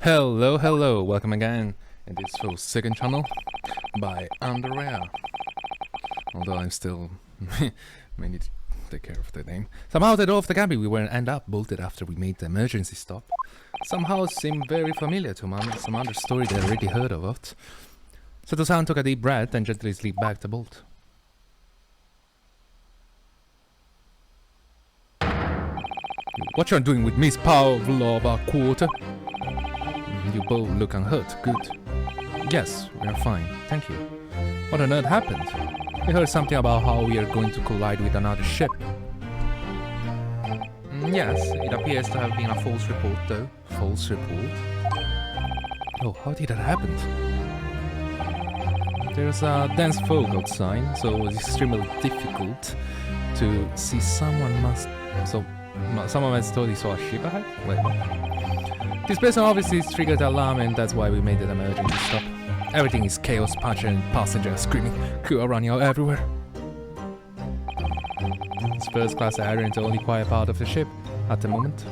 Hello, welcome again in this full second channel by Underwear. Although I'm still may need to take care of the name. Somehow the door of the cabin we were end up bolted after we made the emergency stop. Somehow seemed very familiar to some other story that I already heard of it. So Tosan took a deep breath and gently slid back the bolt. What you're doing with Miss Pavlova quarter? You both look unhurt. Good. Yes, we are fine. Thank you. What on earth happened? We heard something about how we are going to collide with another ship. Yes, it appears to have been a false report though. False report? Oh, how did that happen? There's a dense fog outside, so it was extremely difficult to see. Someone must thought he saw a ship ahead? Wait, what? This person obviously triggered the alarm and that's why we made an emergency stop. Everything is chaos, punch and passengers screaming, crew are running out everywhere. It's first class area into the only quiet part of the ship at the moment.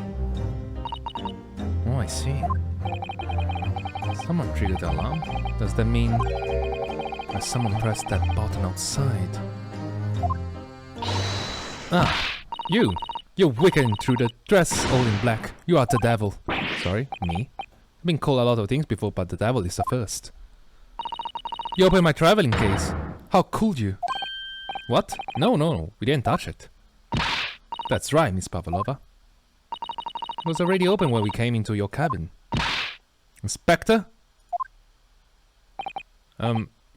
Oh, I see. Someone triggered the alarm? Does that mean that someone pressed that button outside? Ah, you! You wicked intruder, dressed all in black. You are the devil. Sorry, me? I've been called a lot of things before, but the devil is the first. You opened my traveling case. How could you? What? No, we didn't touch it. That's right, Miss Pavlova. It was already open when we came into your cabin. Inspector?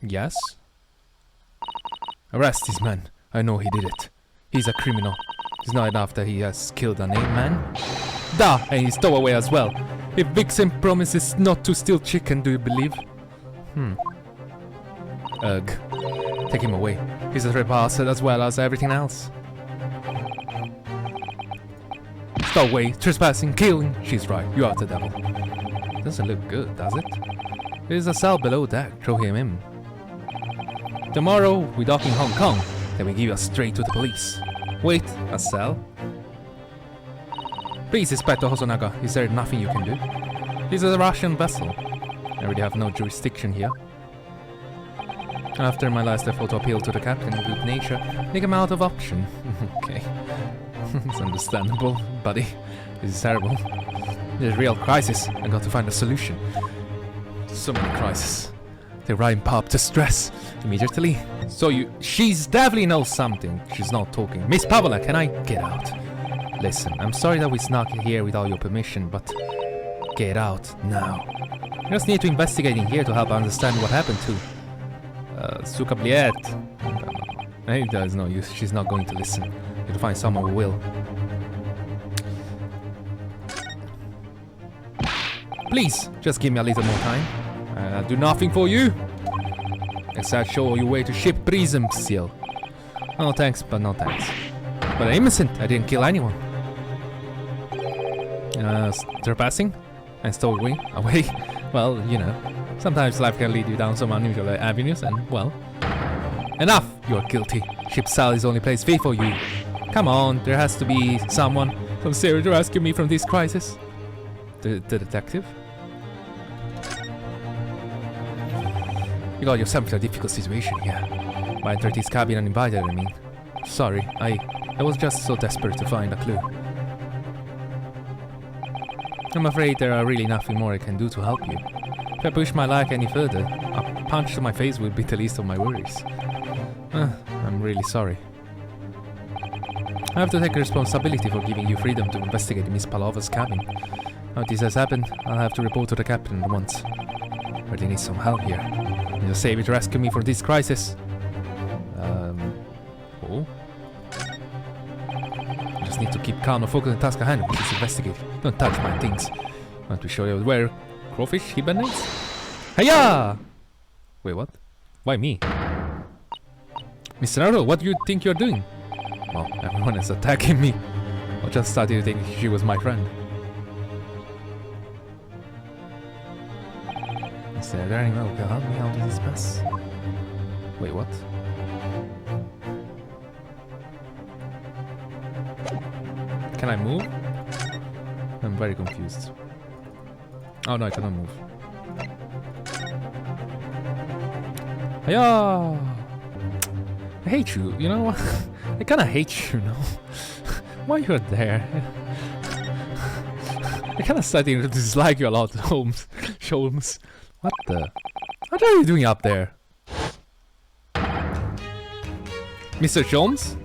Yes? Arrest this man. I know he did it. He's a criminal. It's not enough that he has killed an ape man. Da! And he stole away as well. If Vixen promises not to steal chicken, do you believe? Ugh. Take him away. He's a repasser as well as everything else. Stop away, trespassing, killing. She's right, you are the devil. Doesn't look good, does it? There's a cell below deck, throw him in. Tomorrow, we dock in Hong Kong, then we give you straight to the police. Wait, a cell? Please, Inspector Hosonaga, is there nothing you can do? This is a Russian vessel. I really have no jurisdiction here. After my last effort to appeal to the captain in good nature, make him out of option. Okay. It's understandable, buddy. This is terrible. There's a real crisis. I got to find a solution. So many crises. They ramp up to stress immediately. So she's definitely knows something. She's not talking. Miss Pavla, can I get out? Listen, I'm sorry that we snuck here without your permission, but get out now. I just need to investigate in here to help understand what happened to Suka Bliet. Hey, there's no use. She's not going to listen. Need to find someone who will. Please, just give me a little more time. I'll do nothing for you. Except show you way to ship prism seal. Oh, thanks, but no thanks. But I'm innocent. I didn't kill anyone. Trespassing? And stole away? Well, you know. Sometimes life can lead you down some unusual avenues and, well... Enough! You are guilty. Ship Sal is the only place fit for you. Come on, there has to be someone from Syria to rescue me from this crisis. The detective? You got yourself in a difficult situation here. I entered this cabin uninvited, I mean. Sorry, I was just so desperate to find a clue. I'm afraid there are really nothing more I can do to help you. If I push my luck any further, a punch to my face would be the least of my worries. I'm really sorry. I have to take responsibility for giving you freedom to investigate Miss Pavlova's cabin. Now this has happened, I'll have to report to the captain at once. I really need some help here. I need a savior to rescue me from this crisis. Oh? I just need to keep calm and focus on the task at hand, which is investigate. Don't touch my things. Want to show you where crawfish hibernates? Hiya! Wait, what? Why me? Mr. Naruhodo, what do you think you're doing? Well, everyone is attacking me. I just started to think she was my friend. Is there anyone who can help me out of this mess? Wait, what? Can I move? I'm very confused. Oh no, I cannot move. Hiya! I hate you, you know? I kinda hate you, no? Why you're there? I kinda starting to dislike you a lot, Holmes. Sholmes. What the? What are you doing up there? Mr. Sholmes?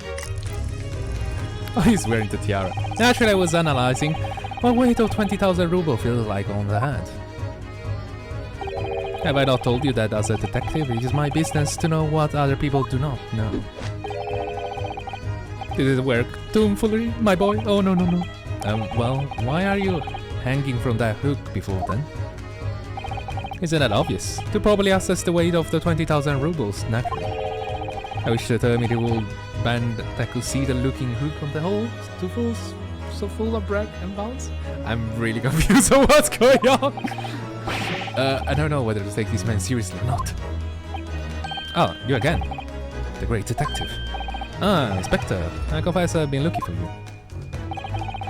Oh, he's wearing the tiara. Naturally, I was analyzing what weight of 20,000 ruble feels like on the hand. Have I not told you that as a detective, it is my business to know what other people do not know? Did it work tomfoolery, my boy? Oh, no, no, no. Well, why are you hanging from that hook before then? Isn't that obvious? To properly assess the weight of the 20,000 rubles, naturally. I wish to tell me the old band that could see the looking hook on the hole, so full of bread and bounce. I'm really confused on what's going on. I don't know whether to take this man seriously or not. Oh, you again. The great detective. Ah, Inspector. I confess I've been looking for you.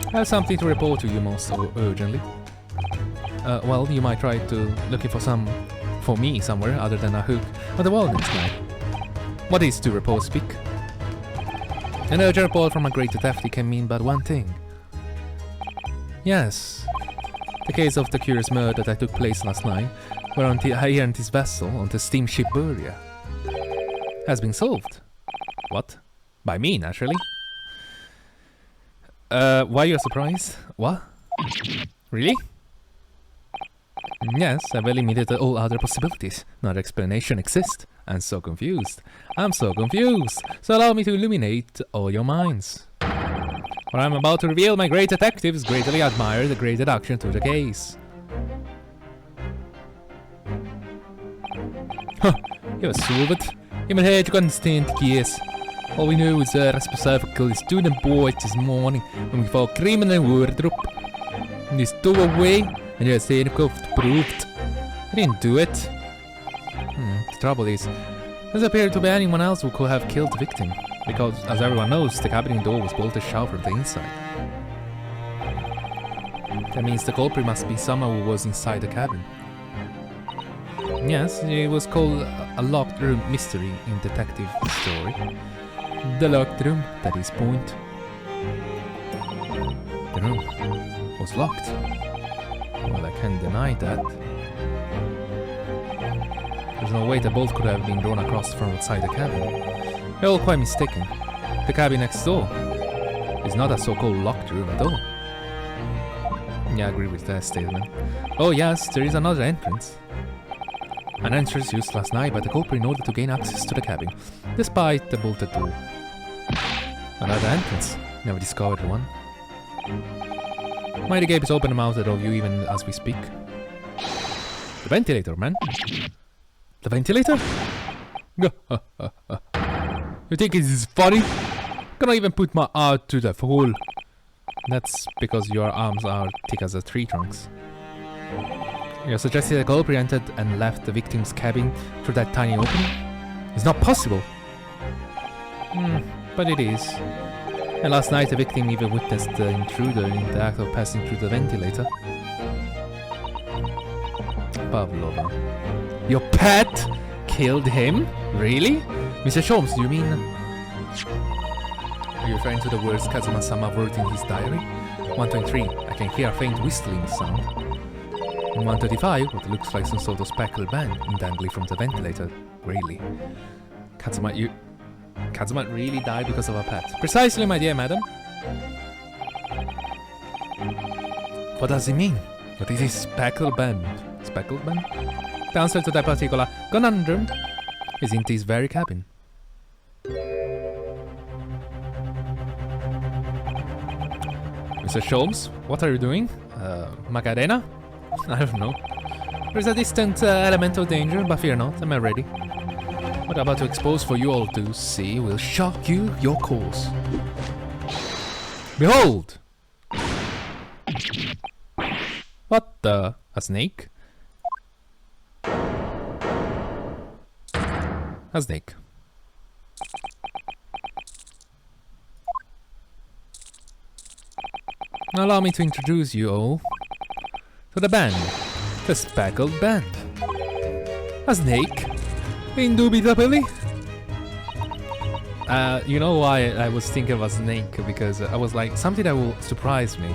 I have something to report to you most urgently. Well, you might try to looking for me somewhere other than a hook on the wall next night. What is to report speak? An urgent report from a great detective can mean but one thing. Yes. The case of the curious murder that took place last night, where here on this vessel, on the steamship Buria, has been solved. What? By me, naturally. Why you're surprised? What? Really? Yes, I've eliminated all other possibilities. No other explanation exists. I'm so confused. I'm so confused. So allow me to illuminate all your minds. What I'm about to reveal, my great detectives greatly admire the great deduction to the case. Huh, you solved it. Even here you couldn't stand the case. All we knew was responsible student boys this morning when we found criminal wardrobe. And they stole away and you said it proved. I didn't do it. The trouble is, there doesn't appear to be anyone else who could have killed the victim. Because, as everyone knows, the cabin door was bolted shut from the inside. That means the culprit must be someone who was inside the cabin. Yes, it was called a locked room mystery in detective story. The locked room, that is point. The room was locked. Well, I can't deny that. There's no way the bolt could have been drawn across from outside the cabin. You're all quite mistaken. The cabin next door is not a so-called locked room at all. Yeah, I agree with that statement. Oh yes, there is another entrance. An entrance used last night by the culprit in order to gain access to the cabin, despite the bolted door. Another entrance. Never discovered one. Mighty gate is open mouthed of you even as we speak. The ventilator, man. The ventilator? You think it is funny? I cannot even put my arm to the hole. That's because your arms are thick as the tree trunks. You're suggesting the culprit entered and left the victim's cabin through that tiny opening? It's not possible. But it is. And last night the victim even witnessed the intruder in the act of passing through the ventilator. Pavlova. Your pet killed him? Really? Mr. Sholmes, do you mean... Are you referring to the words Kazuma-sama wrote in his diary? 123, I can hear a faint whistling sound. In 135, what looks like some sort of speckled band dangling from the ventilator. Really? Kazuma really died because of a pet. Precisely, my dear madam. What does it mean? What is this speckled band? Speckled band? The answer to that particular conundrum is in this very cabin. Mr. Sholmes, what are you doing? Macarena? I don't know. There's a distant element of danger, but fear not, I'm ready. What I'm about to expose for you all to see will shock you, your cause. Behold! What the? A snake? A snake. Allow me to introduce you all to the band The Speckled Band. A snake? Indubitably. You know why I was thinking of a snake? Because I was like, something that will surprise me.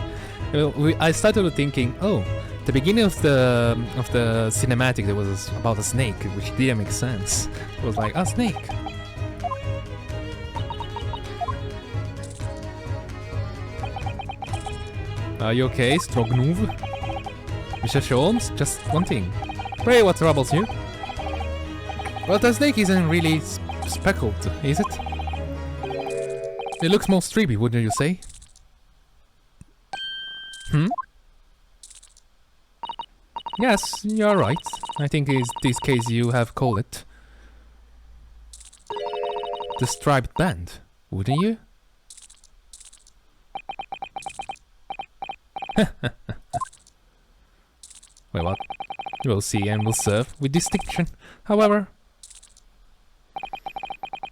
I started thinking, oh, the beginning of the cinematic there was about a snake, which didn't make sense. It was like, a snake. Are you okay, Strognov? Mr. Sholmes, just one thing. Pray, what troubles you? Well, the snake isn't really speckled, is it? It looks more streamy, wouldn't you say? Hmm? Yes, you're right. I think in this case you have called it the striped band, wouldn't you? Wait, what? We'll see and we'll serve with distinction. However,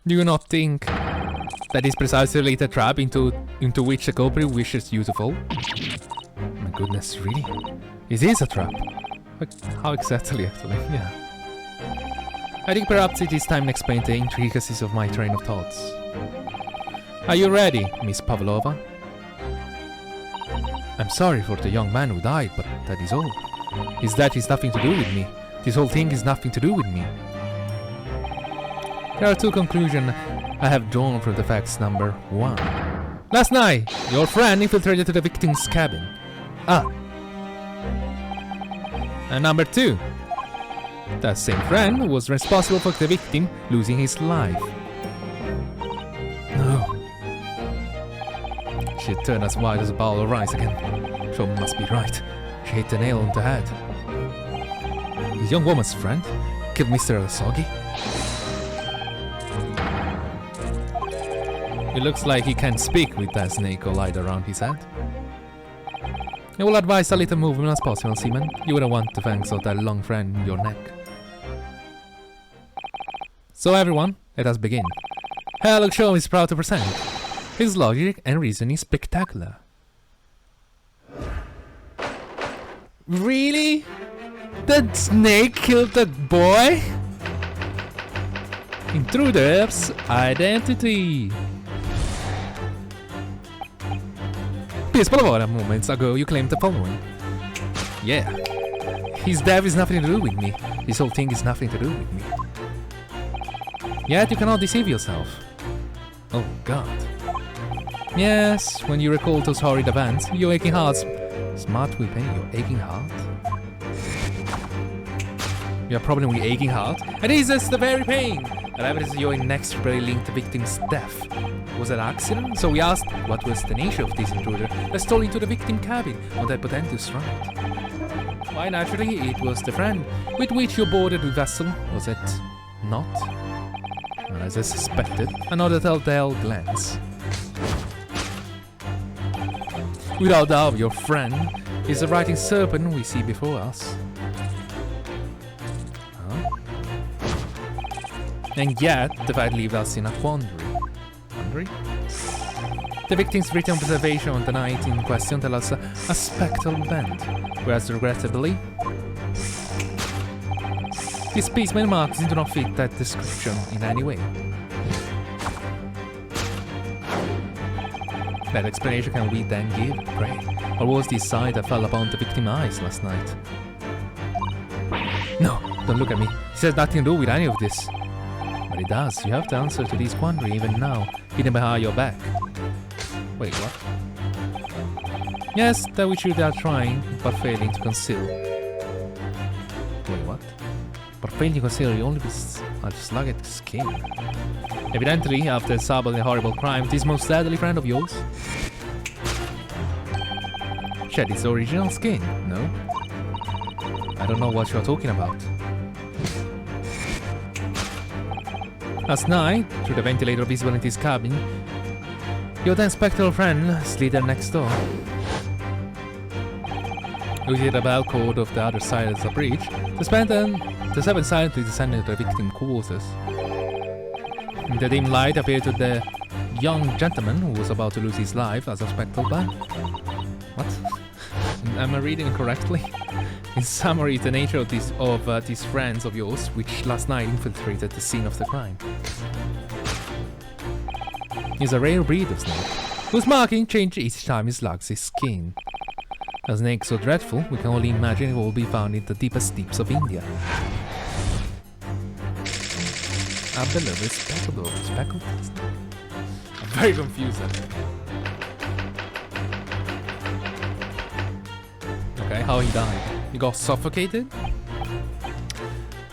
do you not think that is precisely the trap into which the culprit wishes you to fall? My goodness, really? Is this a trap? How exactly, actually? Yeah. I think perhaps it is time to explain the intricacies of my train of thoughts. Are you ready, Miss Pavlova? I'm sorry for the young man who died, but that is all. His death is nothing to do with me. This whole thing is nothing to do with me. There are two conclusions I have drawn from the facts. Number one. Last night, your friend infiltrated the victim's cabin. And number two. That same friend was responsible for the victim losing his life. No. She turned as white as a bowl of rice again. She must be right. She hit the nail on the head. This young woman's friend killed Mr. Asogi. It looks like he can't speak with that snake light around his head. I will advise a little movement as possible, Seaman. You wouldn't want the fangs of that long friend in your neck. So everyone, let us begin. Herlock Sholmes is proud to present. His logic and reasoning is spectacular. Really? That snake killed that boy? Intruder's identity. Piers Palavora, moments ago you claimed the following. Yeah. His death is nothing to do with me. This whole thing is nothing to do with me. Yet you cannot deceive yourself. Oh God. Yes, when you recall those horrid events, your aching heart. Smart weapon, your aching heart? You have a problem with your aching heart? And this is the very pain that evidence your inextricably linked victim's death. Was it an accident? So we asked what was the nature of this intruder that stole into the victim cabin on that portentous ride. Why, naturally, it was the friend with which you boarded the vessel, was it not? Well, as I suspected, another telltale glance. Without doubt, your friend is the writing serpent we see before us. Huh? And yet, the fact leaves us in a quandary. The victim's written observation on the night in question tells us a speckled band, whereas regrettably, these specimen marks do not fit that description in any way. That explanation can we then give, pray? Or was this sight that fell upon the victim's eyes last night? No, don't look at me. This has nothing to do with any of this. But it does. You have the answer to this quandary even now, hidden behind your back. Wait, what? Yes, that which you are trying, but failing to conceal. Wait, what? But failing to conceal your only beasts are just like its skin. Evidently, after solving a horrible crime, this most deadly friend of yours shed its original skin, no? I don't know what you are talking about. Last night, through the ventilator visible in this cabin, your then spectral friend slithered next door. Using the bell cord of the other side of the bridge, the seven silently descended to the victim's quarters. In the dim light appeared to the young gentleman who was about to lose his life as a spectral band. What? Am I reading correctly? In summary, the nature of these friends of yours, which last night infiltrated the scene of the crime, is a rare breed of snake, whose marking changes each time it slugs his skin. A snake so dreadful, we can only imagine it will be found in the deepest deeps of India. Up below is speckled. I'm very confused. Okay, how he died. He got suffocated?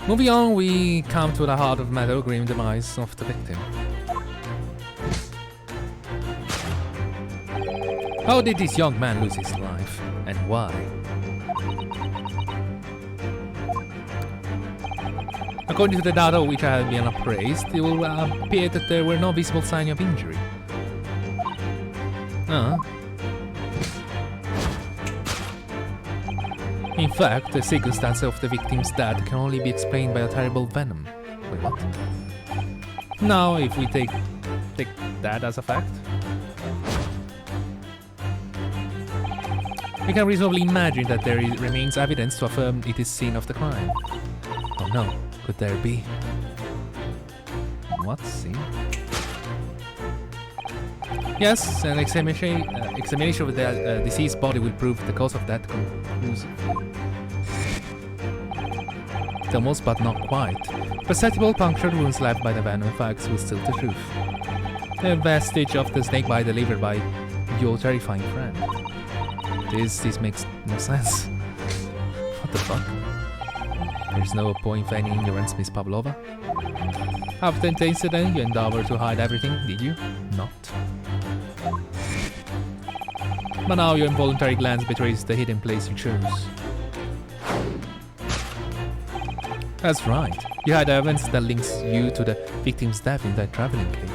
Moving on, we come to the heart of matter, grim demise of the victim. How did this young man lose his life, and why? According to the data which I have been appraised, it will appear that there were no visible signs of injury. In fact, the circumstance of the victim's death can only be explained by a terrible venom. Wait, what? Now, if we take that as a fact, we can reasonably imagine that there remains evidence to affirm it is scene of the crime. Oh no, could there be? What scene? Yes, an examination of the deceased body will prove the cause of death conclusively. Almost, but not quite. Perceptible punctured wounds left by the venom facts will still the truth. A vestige of the snake bite delivered by your terrifying friend. This makes no sense. What the fuck? There's no point feigning ignorance, Miss Pavlova. After the incident, you endeavored to hide everything, did you? Not. But now your involuntary glance betrays the hidden place you chose. That's right. You had evidence that links you to the victim's death in that traveling case.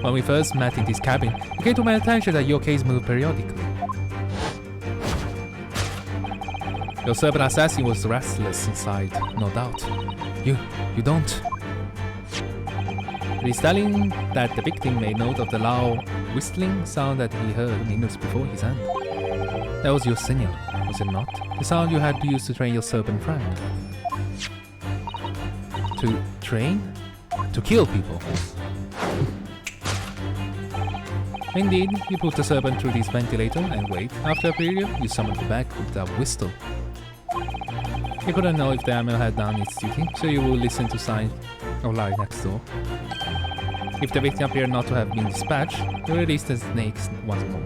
When we first met in this cabin, it came to my attention that your case moved periodically. Your serpent assassin was restless inside, no doubt. You don't. It is telling that the victim made note of the loud whistling sound that he heard minutes before his end. That was your signal, was it not? The sound you had used to train your serpent friend. To train? To kill people. Indeed, you put the serpent through this ventilator and wait. After a period, you summoned it back with a whistle. You couldn't know if the animal had done its duty, so you would listen to signs of life next door. If the victim appeared not to have been dispatched, you released the snakes once more.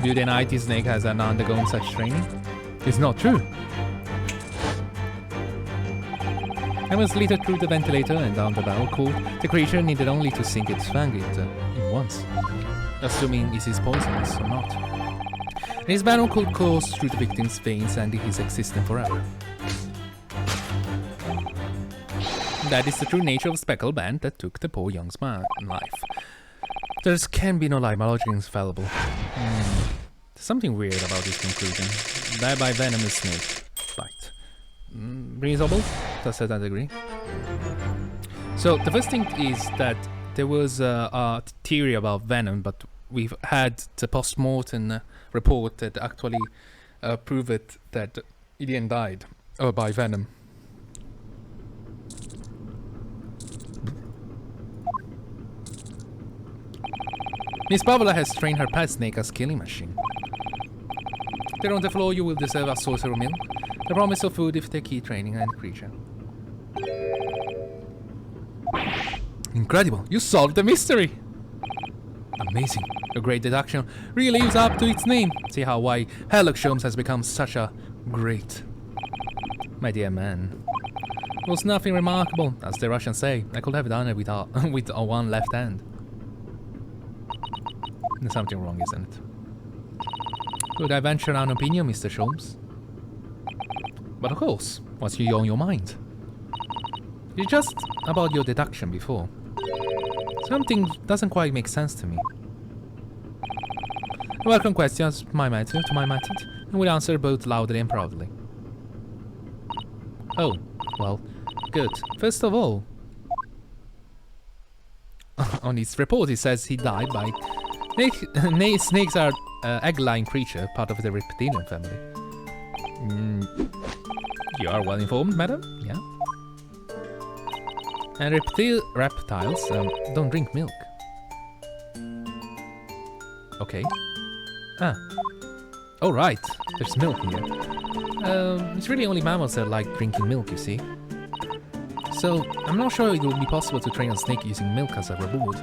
Do you deny this snake has undergone such training? It's not true. I was littered through the ventilator and down the barrel cord. The creature needed only to sink its fang in once, assuming it is poisonous or not. And his barrel could course through the victim's veins, ending his existence forever. That is the true nature of Speckled band that took the poor young man's life. There can be no lie, my logic is fallible. There's something weird about this conclusion. Die by venomous snake bite. Reasonable, to a certain degree. So the first thing is that there was a theory about venom, but we've had the post-mortem report that actually proved that Ian died by venom. Miss Pavlova has trained her pet snake as killing machine. There on the floor you will deserve a saucer meal. The promise of food if the key training and creature. Incredible! You solved the mystery! Amazing. Your great deduction really lives up to its name. See how why Sherlock Holmes has become such a great. My dear man. It was nothing remarkable, as the Russians say. I could have done it with a one left hand. There's something wrong, isn't it? Could I venture an opinion, Mr. Holmes? But of course, what's on your mind? It's just about your deduction before. Something doesn't quite make sense to me. Welcome questions to my method, and we'll answer both loudly and proudly. Oh, well, good. First of all, On his report, it says he died by... Snakes are egg-laying creature, part of the reptilian family. You are well informed, madam? Yeah. And reptiles don't drink milk. Okay. Ah. Oh, right. There's milk here. It's really only mammals that like drinking milk, you see. So, I'm not sure it will be possible to train a snake using milk as a reward.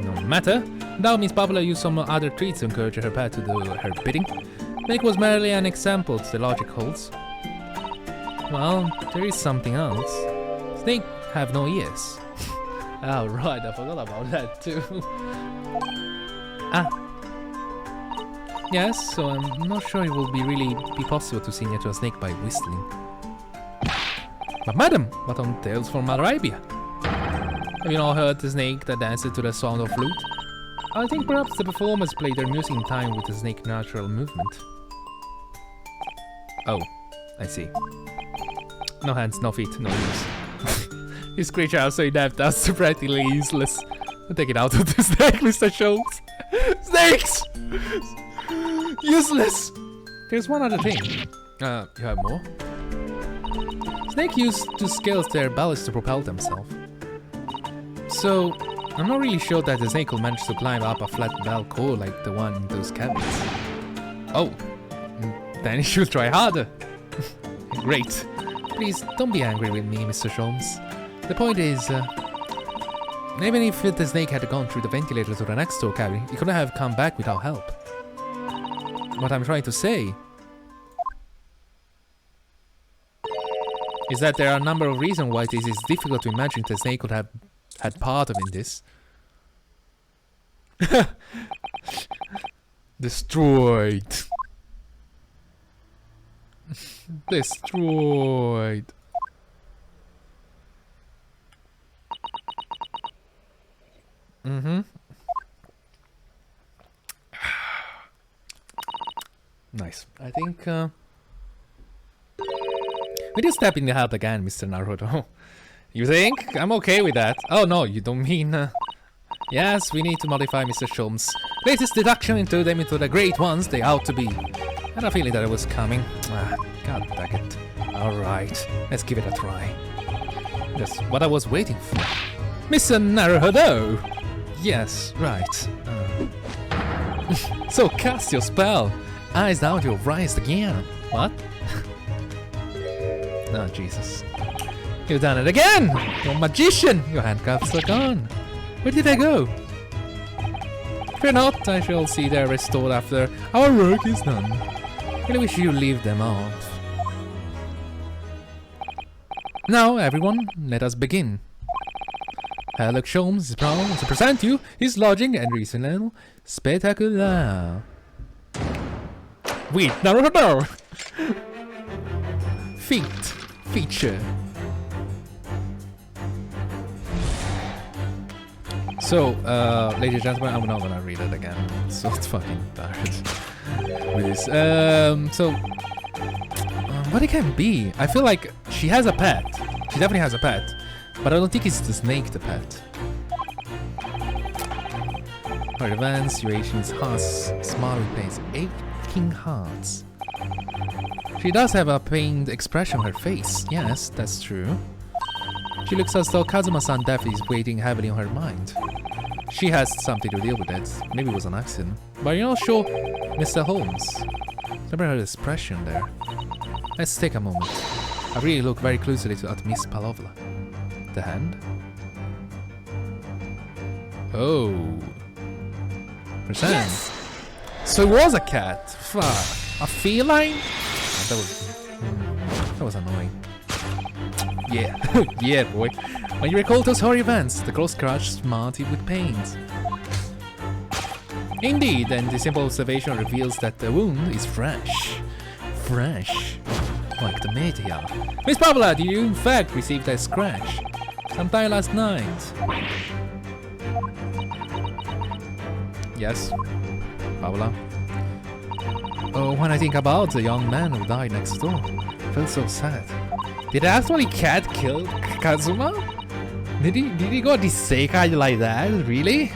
No matter. Now Miss Pavla used some other treats to encourage her pet to do her bidding. Milk was merely an example the logic holds. Well, there is something else. Snakes have no ears. Oh right, I forgot about that too. Ah. Yes, so I'm not sure it will really be possible to sing to a snake by whistling. But madam, what on Tales from Arabia? Have you not heard the snake that dances to the sound of flute? I think perhaps the performers play their music in time with the snake's natural movement. Oh, I see. No hands, no feet, no ears. This creature are so inept, that's practically useless. Take it out of the snake, Mr. Schultz. Snakes! Useless! There's one other thing. You have more? Snakes use to scales their bellies to propel themselves. So, I'm not really sure that the snake will manage to climb up a flat bell core like the one in those cabins. Oh, then you should try harder. Great. Please, don't be angry with me, Mr. Sholmes. The point is, even if the snake had gone through the ventilator to the next door cabin, it couldn't have come back without help. What I'm trying to say is that there are a number of reasons why it is difficult to imagine the snake could have had part of in this. Destroyed. Destroyed. Nice. I think we just step in the help again, Mr. Naruhodo. You think? I'm okay with that. Oh no, you don't mean... Yes, we need to modify Mr. Sholmes' latest deduction and turn them into the great ones they ought to be. I had a feeling that it was coming. God dang it. Alright, let's give it a try. That's what I was waiting for. Mr. Naruhodo! Yes, right. So cast your spell. Eyes down to your rise again. What? Oh, Jesus. You've done it again! You're a magician! Your handcuffs are gone. Where did they go? Fear not, I shall see they're restored after our work is done. Really wish you leave them off. Now, everyone, let us begin. Herlock Sholmes is proud to present you his lodging and reasonable spectacular. Wait, no. Feature. So, ladies and gentlemen, I'm not gonna read it again. I'm so fucking tired with this. What it can be? I feel like she has a pet. She definitely has a pet. But I don't think it's the snake, the pet. Her events, situations, hearts, smiling face, aching hearts. She does have a pained expression on her face. Yes, that's true. She looks as though Kazuma-san's death is weighing heavily on her mind. She has something to deal with it. Maybe it was an accident. But you're not sure, Mr. Holmes. Remember her expression there. Let's take a moment. I really look very closely at Miss Palovla. The hand? Oh. Percent. Yes. So it was a cat. Fuck. A feline? Oh, that was annoying. Yeah. Yeah, boy. When you recall those horror events, the girl scratched smarty with pains. Indeed, and the simple observation reveals that the wound is fresh. Fresh. Like the meteor. Miss Pavla, did you in fact receive that scratch? Sometime last night. Yes, Pavla. Oh, when I think about the young man who died next door, I feel so sad. Did actually cat kill Kazuma? Did he go Isekai like that? Really?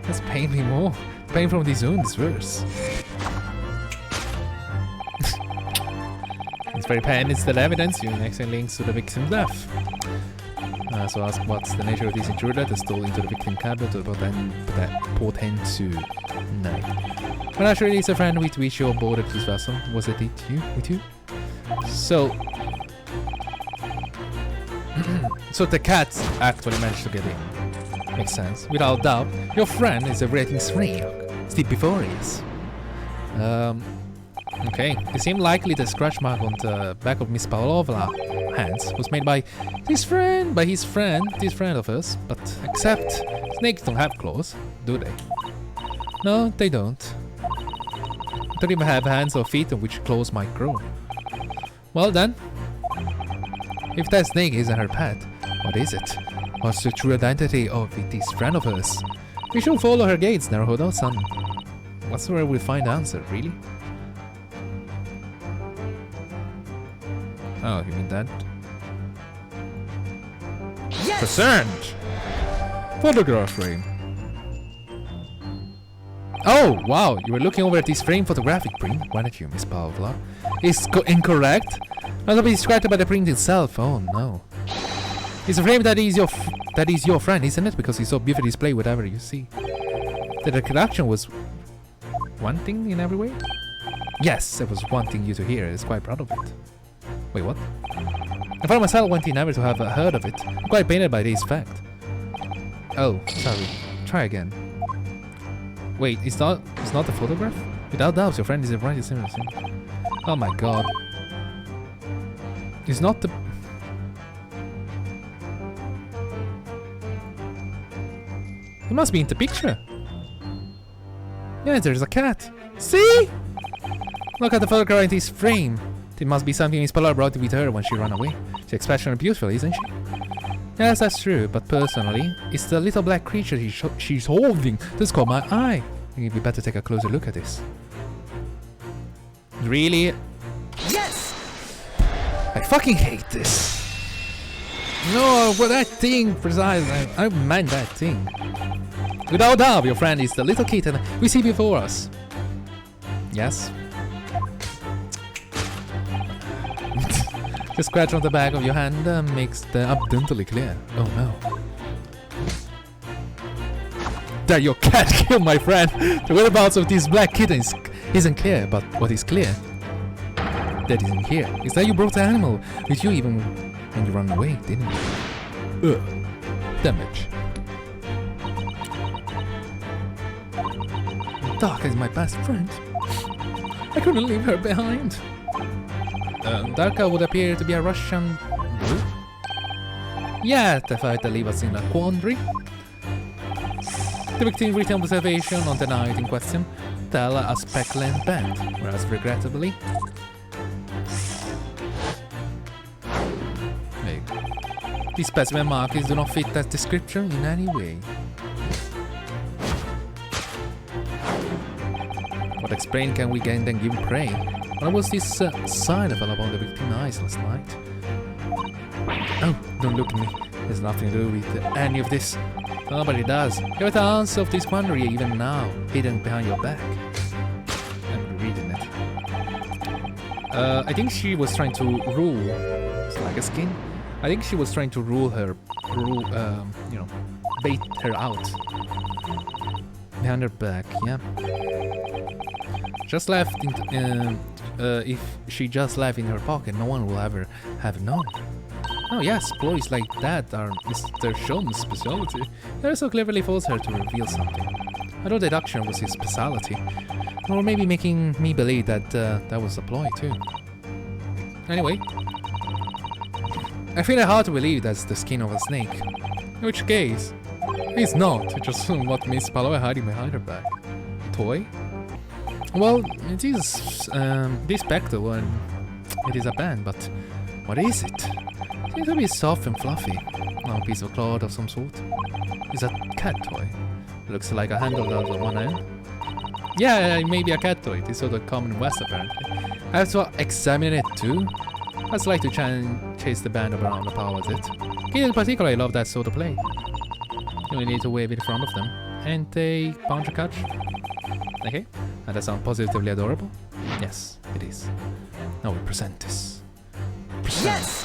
That's paying me more. Pain from this zone is worse. It's very pain instead evidence. You next links to the victim's death. So ask what's the nature of this intruder that stole into the victim cabinet to portend to night. Well, actually, it's a friend with which you boarded this vessel. Was it with you? So, so the cat actually managed to get in. Makes sense. Without doubt, your friend is a rating Steve before is. Okay. It seemed likely the scratch mark on the back of Miss Pavlova's hands was made by his friend of hers. But except snakes don't have claws, do they? No, they don't. They don't even have hands or feet on which claws might grow. Well then, if that snake isn't her pet, what is it? What's the true identity of this friend of hers? We should follow her gates, Naruhodo-san. What's where we'll find the answer, really? Oh, you mean that? Yes! Percent! Photograph frame. Oh, wow, you were looking over at this frame photographic print, weren't you, Miss Pavlova? Is incorrect? Not be distracted by the print itself. Oh no. It's a frame that is your friend, isn't it? Because it's so beautifully displayed whatever you see. The deduction was one thing in every way? Yes, it was one thing you to hear. It's quite proud of it. Wait, what? I found myself wanting never to have heard of it. I'm quite pained by this fact. Oh, sorry. Try again. Wait, it's not the photograph? Without doubt, your friend is right. Oh my god. It's not the... It must be in the picture. Yeah, there's a cat. See? Look at the photograph in this frame. It must be something Miss Polar brought with her when she ran away. She's exceptionally beautiful, isn't she? Yes, that's true, but personally, it's the little black creature she's holding that's caught my eye. I think we better take a closer look at this. Really? Yes! I fucking hate this. No, well, that thing, precisely. I meant that thing. Without doubt, your friend is the little kitten we see before us. Yes? The scratch on the back of your hand makes the abundantly clear. Oh no. That your cat killed my friend! The whereabouts of this black kitten isn't clear, but what is clear? That isn't here. Is that you brought the animal with you even when you ran away, didn't you? Ugh. Damage. Dark is my best friend. I couldn't leave her behind. Darka would appear to be a Russian group. Yeah, the fight that leave us in a quandary. The victim written observation on the night in question tell a Speckled band, whereas regrettably... Hey. These specimen markings do not fit that description in any way. What explain can we gain then give prey? What was this sign that fell upon the victim's eyes last night? Oh, don't look at me. There's nothing to do with any of this. Nobody does. You have the answer of this wonder even now, hidden behind your back. I'm reading it. I think she was trying to rule. It's like a skin. I think she was trying to rule her, you know, bait her out. Behind her back, yeah. Just left in, if she just left in her pocket, no one will ever have known. Oh yes, ploys like that are Mr. Shon's specialty. They also cleverly forced her to reveal something. I thought deduction was his specialty. Or maybe making me believe that that was a ploy too. Anyway, I find it hard to believe that's the skin of a snake. In which case, it's not. It's just what Miss Paloa hiding behind her back. Toy? Well, it is this Speckled and it is a band, but what is it? It seems to be soft and fluffy. No piece of cloth of some sort. It's a cat toy. Looks like a handle on one end. Yeah, maybe a cat toy. It is sort of common in West apparently. I have to examine it too. I'd like to chase the band around the power with it. Kids in particular, I love that sort of play. You only need to wave in front of them. And they bounce a catch. Okay, and that sounds positively adorable. Yes, it is. Now we present this. Yes!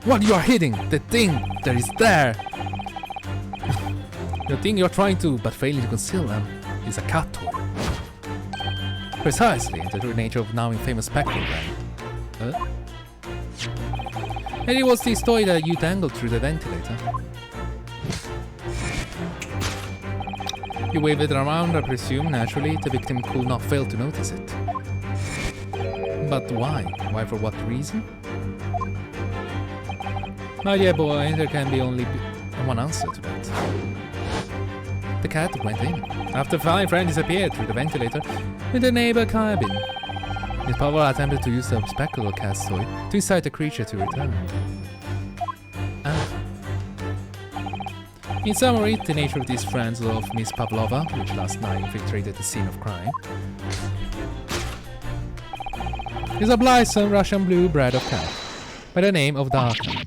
What you are hitting? The thing that is there! The thing you're trying to, but failing to conceal them, is a cat toy. Precisely, the true nature of now infamous Speckled then. And it was this toy that you dangled through the ventilator. You waved it around, I presume, naturally, the victim could not fail to notice it. But why? Why for what reason? My dear boy, there can be only one answer to that. The cat went in, after my friend disappeared through the ventilator in the neighbor cabin. Miss Pavlova attempted to use the Speckled cat's toy to incite the creature to return. In summary, the nature of these friends of Miss Pavlova, which last night infiltrated the scene of crime, is a blithesome Russian blue breed of cat by the name of Darka.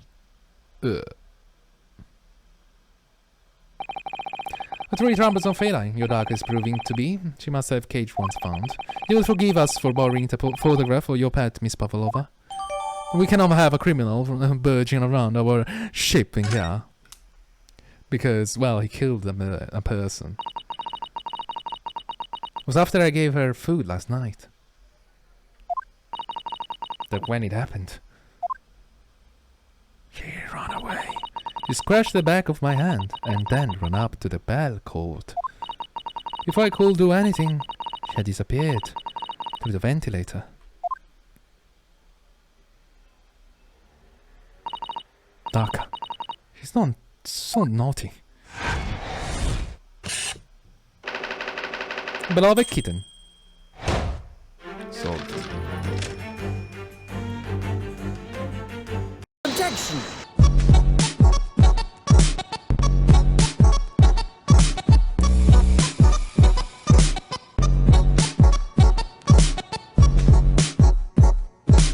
A truly troublesome feline your Darka is proving to be. She must have caged once found. You will forgive us for borrowing the photograph of your pet, Miss Pavlova. We cannot have a criminal burgeoning around our ship in here. Because, well, he killed a person. It was after I gave her food last night. That when it happened. She ran away. She scratched the back of my hand and then ran up to the bell cord. Before I could do anything, she had disappeared through the ventilator. Darka. She's not so naughty. Beloved kitten. Solved. Objection!